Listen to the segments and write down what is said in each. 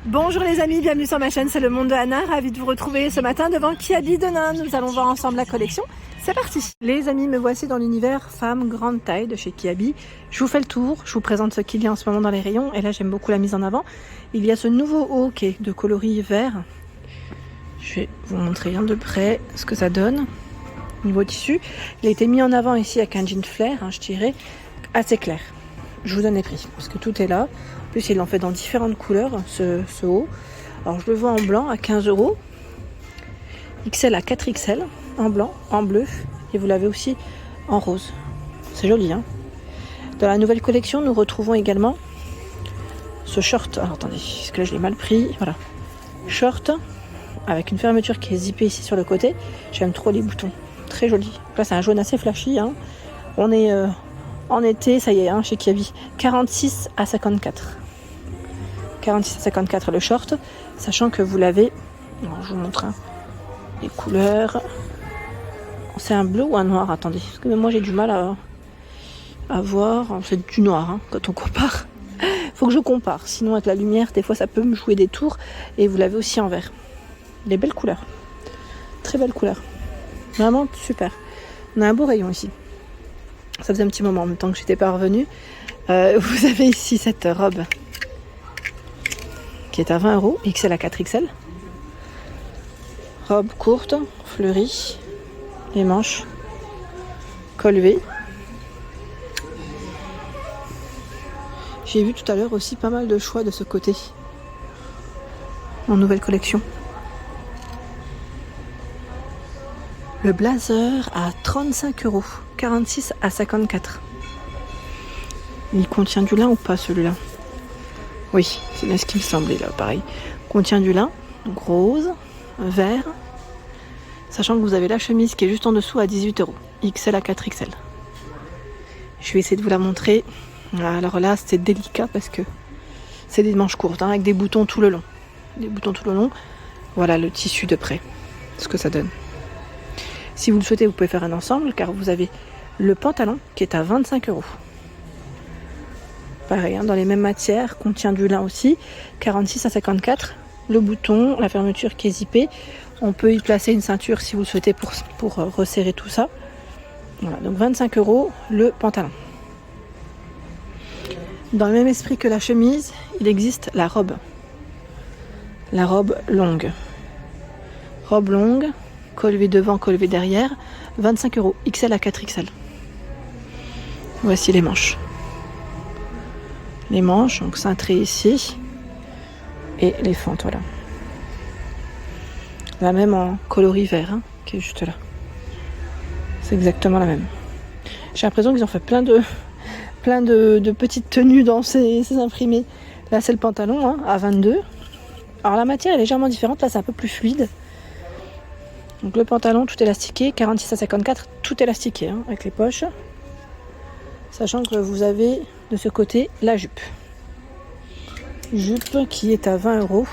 Bonjour les amis, bienvenue sur ma chaîne, c'est le monde de Anna, ravie de vous retrouver ce matin devant Kiabi de Nain. Nous allons voir ensemble la collection, c'est parti. Les amis, me voici dans l'univers femme grande taille de chez Kiabi. Je vous fais le tour, je vous présente ce qu'il y a en ce moment dans les rayons et là j'aime beaucoup la mise en avant. Il y a ce nouveau haut qui est de coloris vert. Je vais vous montrer de près ce que ça donne. Niveau tissu, il a été mis en avant ici avec un jean flair, je dirais, assez clair. Je vous donne les prix parce que tout est là. En plus, ils l'ont fait dans différentes couleurs, ce haut. Alors, je le vois en blanc à 15 €. XL à 4XL, en blanc, en bleu. Et vous l'avez aussi en rose. C'est joli, hein. Dans la nouvelle collection, nous retrouvons également ce short. Alors, attendez, parce que là, je l'ai mal pris. Voilà. Short avec une fermeture qui est zippée ici sur le côté. J'aime trop les boutons. Très joli. Là, c'est un jaune assez flashy, hein. On est en été, ça y est, chez Kiabi. 46 à 54. 46 à 54 le short, sachant que vous l'avez, je vous montre les couleurs. C'est un bleu ou un noir? Attendez, parce que moi j'ai du mal à voir. C'est du noir quand on compare. Faut que je compare, sinon avec la lumière, des fois ça peut me jouer des tours. Et vous l'avez aussi en vert. Des belles couleurs, très belles couleurs, vraiment super. On a un beau rayon ici. Ça faisait un petit moment en même temps que j'étais pas revenue. Vous avez ici cette robe qui est à 20 €, XL à 4XL. Robe courte, fleurie, les manches, col V. J'ai vu tout à l'heure aussi pas mal de choix de ce côté, en nouvelle collection. Le blazer à 35 €, 46 à 54. Il contient du lin ou pas celui-là? Oui, c'est bien ce qui me semblait là, pareil. Contient du lin, donc rose, vert. Sachant que vous avez la chemise qui est juste en dessous à 18 €, XL à 4XL. Je vais essayer de vous la montrer. Alors là, c'est délicat parce que c'est des manches courtes, avec des boutons tout le long. Des boutons tout le long. Voilà le tissu de près, ce que ça donne. Si vous le souhaitez, vous pouvez faire un ensemble car vous avez le pantalon qui est à 25 €. Pareil, dans les mêmes matières, contient du lin aussi, 46 à 54. Le bouton, la fermeture qui est zippée. On peut y placer une ceinture si vous le souhaitez pour resserrer tout ça. Voilà, donc 25 € le pantalon. Dans le même esprit que la chemise, il existe la robe. La robe longue. Robe longue, col V devant, col V derrière, 25 €, XL à 4XL. Voici les manches. Les manches, donc cintrées ici, et les fentes, voilà. La même en coloris vert, qui est juste là. C'est exactement la même. J'ai l'impression qu'ils ont fait plein de petites tenues dans ces imprimés. Là, c'est le pantalon, à 22. Alors, la matière est légèrement différente. Là, c'est un peu plus fluide. Donc, le pantalon, tout élastiqué. 46 à 54, tout élastiqué, avec les poches. Sachant que vous avez de ce côté la jupe. Jupe qui est à 20 €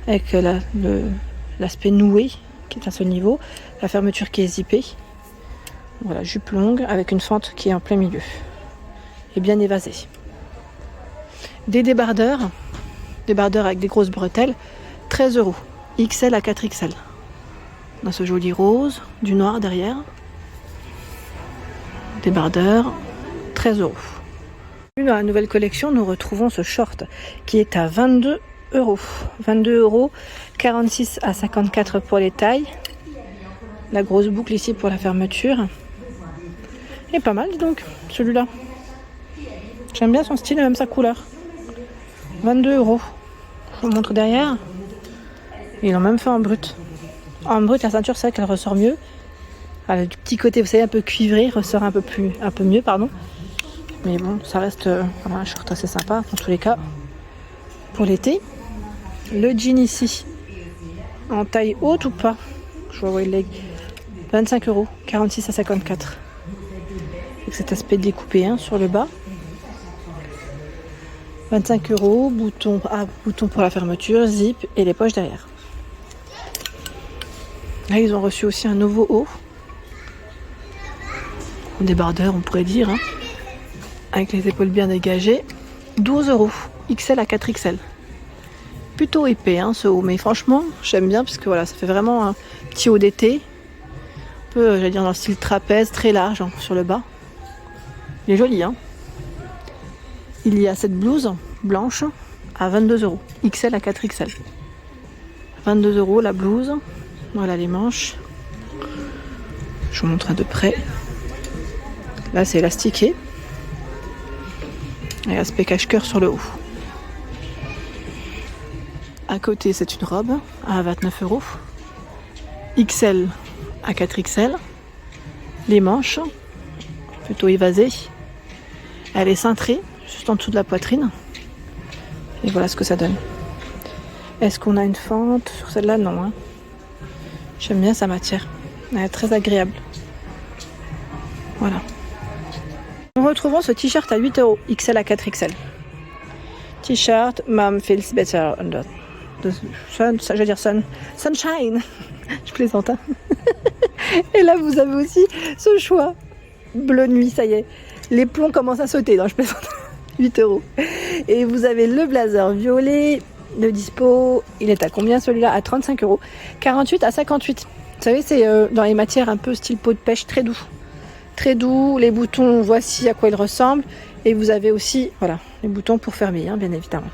avec l'aspect noué qui est à ce niveau. La fermeture qui est zippée. Voilà, jupe longue avec une fente qui est en plein milieu. Et bien évasée. Des débardeurs avec des grosses bretelles, 13 €. XL à 4XL. Dans ce joli rose, du noir derrière. Débardeur, 13 €. Dans la nouvelle collection, nous retrouvons ce short qui est à 22 €. 22 €, 46 à 54 pour les tailles. La grosse boucle ici pour la fermeture. Et pas mal, dis donc, celui-là. J'aime bien son style et même sa couleur. 22 €. Je vous montre derrière. Ils l'ont même fait en brut. En brut, la ceinture, c'est vrai qu'elle ressort mieux. Alors, du petit côté, vous savez, un peu cuivré, ressort un peu mieux, pardon. Mais bon, ça reste un short assez sympa, en tous les cas, pour l'été. Le jean ici, en taille haute ou pas? Je vois le leg. 25 €, 46 à 54. Avec cet aspect découpé sur le bas. 25 €, bouton pour la fermeture, zip et les poches derrière. Là, ils ont reçu aussi un nouveau haut. Débardeur, on pourrait dire, avec les épaules bien dégagées. 12 €, XL à 4XL. Plutôt épais hein, ce haut, mais franchement j'aime bien parce que voilà, ça fait vraiment un petit haut d'été. Un peu, j'allais dire dans le style trapèze, très large hein, sur le bas. Il est joli hein. Il y a cette blouse blanche à 22 €, XL à 4XL. 22 € la blouse. Voilà les manches. Je vous montre de près. Là c'est élastiqué. Et aspect cache-cœur sur le haut. À côté c'est une robe à 29 €. XL à 4XL. Les manches, plutôt évasées. Elle est cintrée, juste en dessous de la poitrine. Et voilà ce que ça donne. Est-ce qu'on a une fente sur celle-là? Non. Hein. J'aime bien sa matière. Elle est très agréable. Voilà. Nous retrouvons ce t-shirt à 8 €, XL à 4XL. T-shirt, Mom feels better under the sun, je veux dire sunshine. Je plaisante. Hein. Et là, vous avez aussi ce choix. Bleu nuit, ça y est. Les plombs commencent à sauter. Non, je plaisante. 8 €. Et vous avez le blazer violet de dispo. Il est à combien celui-là? À 35 €. 48 à 58. Vous savez, c'est dans les matières un peu style peau de pêche, très doux. Très doux. Les boutons, voici à quoi ils ressemblent. Et vous avez aussi, voilà, les boutons pour fermer, hein, bien évidemment.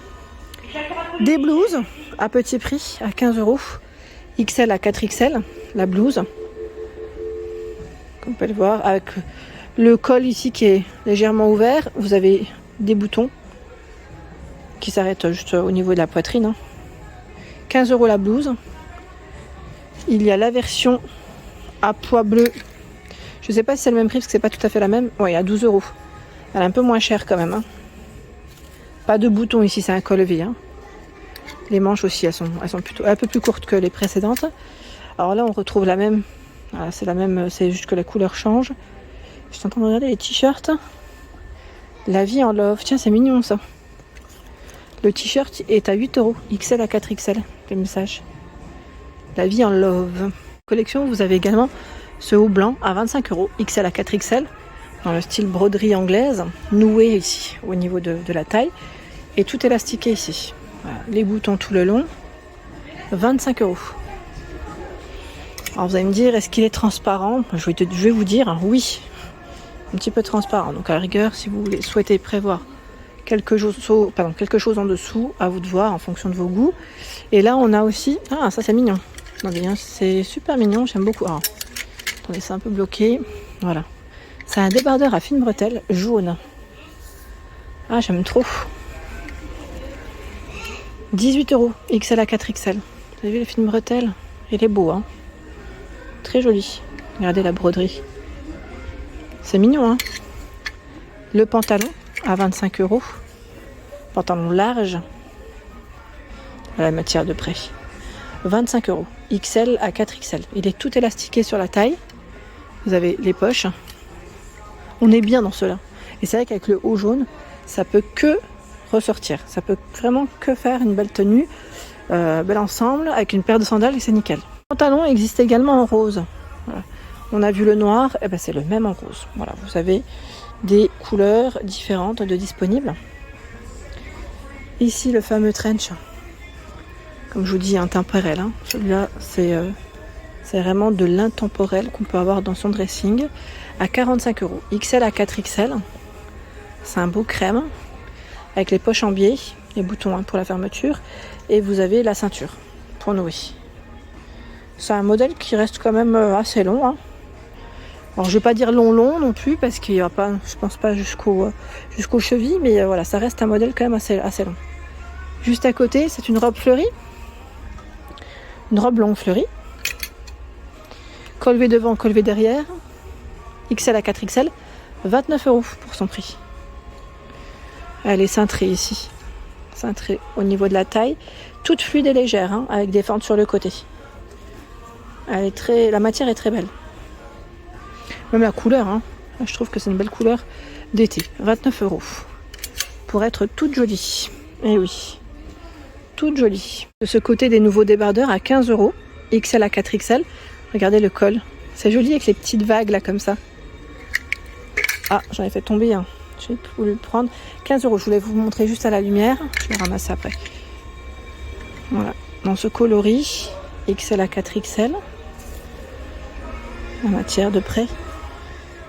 Des blouses à petit prix, à 15 €. XL à 4XL, la blouse. Comme vous pouvez le voir, avec le col ici qui est légèrement ouvert. Vous avez des boutons qui s'arrêtent juste au niveau de la poitrine. Hein. 15 € la blouse. Il y a la version à pois bleu. Je ne sais pas si c'est le même prix parce que c'est pas tout à fait la même. Oui, à 12 €. Elle est un peu moins chère quand même. Hein. Pas de boutons ici, c'est un col V. Hein. Les manches aussi, elles sont plutôt un peu plus courtes que les précédentes. Alors là, on retrouve la même. Voilà, c'est la même, c'est juste que la couleur change. Je suis en train de regarder les t-shirts. La vie en love. Tiens, c'est mignon ça. Le t-shirt est à 8 €, XL à 4XL. Quel message. La vie en love. Collection, vous avez également ce haut blanc à 25 €, XL à 4XL. Dans le style broderie anglaise, noué ici au niveau de la taille. Et tout élastiqué ici. Voilà, les boutons tout le long. 25 €. Alors vous allez me dire, est-ce qu'il est transparent? Je vais vous dire, hein, oui. Un petit peu transparent. Donc à la rigueur, si vous souhaitez prévoir quelque chose en dessous, à vous de voir en fonction de vos goûts. Et là, on a aussi... Ah, ça c'est mignon. Attendez, hein, c'est super mignon, j'aime beaucoup. Ah, attendez, c'est un peu bloqué. Voilà. C'est un débardeur à fines bretelles jaune. Ah, j'aime trop. 18 €, XL à 4XL. Vous avez vu les fines bretelles? Il est beau, hein. Très joli. Regardez la broderie. C'est mignon, hein. Le pantalon à 25 €. Pantalon large. À la matière de près. 25 €. XL à 4XL. Il est tout élastiqué sur la taille. Vous avez les poches. On est bien dans cela. Et c'est vrai qu'avec le haut jaune, ça peut que ressortir. Ça peut vraiment que faire une belle tenue, bel ensemble, avec une paire de sandales et c'est nickel. Le pantalon existe également en rose. Voilà. On a vu le noir, et ben c'est le même en rose. Voilà, vous avez des couleurs différentes de disponibles. Ici le fameux trench. Comme je vous dis, intemporel. Hein. Celui-là, c'est vraiment de l'intemporel qu'on peut avoir dans son dressing. À 45 €. XL à 4XL. C'est un beau crème. Avec les poches en biais, les boutons hein, pour la fermeture. Et vous avez la ceinture pour nouer. C'est un modèle qui reste quand même assez long. Hein. Alors je vais pas dire long non plus parce qu'il n'y aura pas, je pense pas jusqu'aux chevilles. Mais voilà, ça reste un modèle quand même assez long. Juste à côté, c'est une robe fleurie. Une robe longue fleurie. Col V devant, col V derrière. XL à 4XL. 29 € pour son prix. Elle est cintrée ici. Cintrée au niveau de la taille. Toute fluide et légère, hein, avec des fentes sur le côté. La matière est très belle. Même la couleur, hein. Je trouve que c'est une belle couleur d'été. 29 €. Pour être toute jolie. Eh oui. Toute jolie. De ce côté, des nouveaux débardeurs à 15 €. XL à 4XL. Regardez le col. C'est joli avec les petites vagues là comme ça. Ah, j'en ai fait tomber un. J'ai voulu le prendre. 15 €. Je voulais vous montrer juste à la lumière. Je vais ramasser après. Voilà, dans ce coloris XL à 4XL. La matière de près.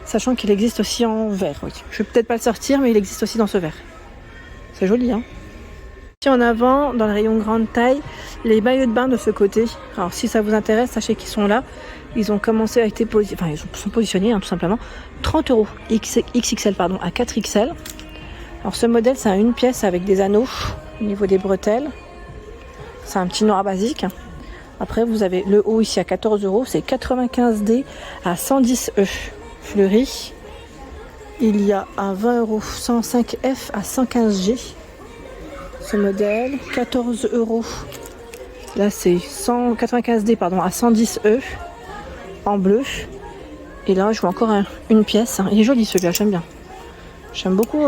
Sachant qu'il existe aussi en vert, oui. Je vais peut-être pas le sortir, mais il existe aussi dans ce vert. C'est joli, hein. Ici en avant, dans le rayon grande taille, les maillots de bain de ce côté. Alors si ça vous intéresse, sachez qu'ils sont là. Ils ont commencé à être positionnés, enfin ils sont positionnés hein, tout simplement. 30 € XXL pardon, à 4XL. Alors ce modèle, c'est une pièce avec des anneaux au niveau des bretelles. C'est un petit noir basique. Après, vous avez le haut ici à 14 €. C'est 95D à 110E. Fleuri. Il y a à 20 € 105F à 115G. Ce modèle, 14 €. Là, c'est 195D pardon, à 110E en bleu. Et là, je vois encore une pièce. Il est joli celui-là, j'aime bien. J'aime beaucoup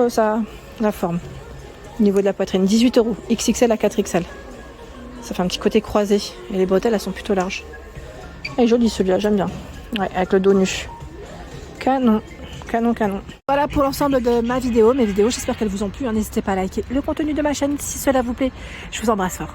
la forme. Au niveau de la poitrine, 18 €. XXL à 4XL. Ça fait un petit côté croisé. Et les bretelles, elles sont plutôt larges. Il est joli celui-là, j'aime bien. Ouais, avec le dos nu. Canon. Canon, canon. Voilà pour l'ensemble de mes vidéos. J'espère qu'elles vous ont plu. N'hésitez pas à liker le contenu de ma chaîne si cela vous plaît. Je vous embrasse fort.